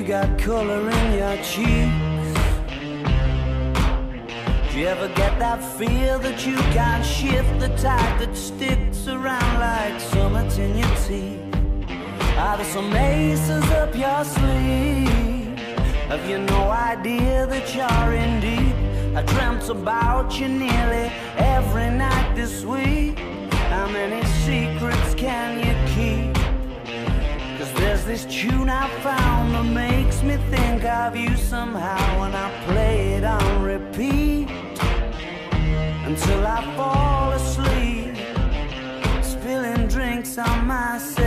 got color in your cheeks. Do you ever get that feel that you can't shift, the tide that sticks around like summits in your teeth? Are there some aces up your sleeve? Have you no idea that you're in deep? I dreamt about you nearly every night this week. How many secrets can you keep? 'Cause there's this tune I found that makes me think of you somehow, and I play it on repeat until I fall asleep, spilling drinks on myself.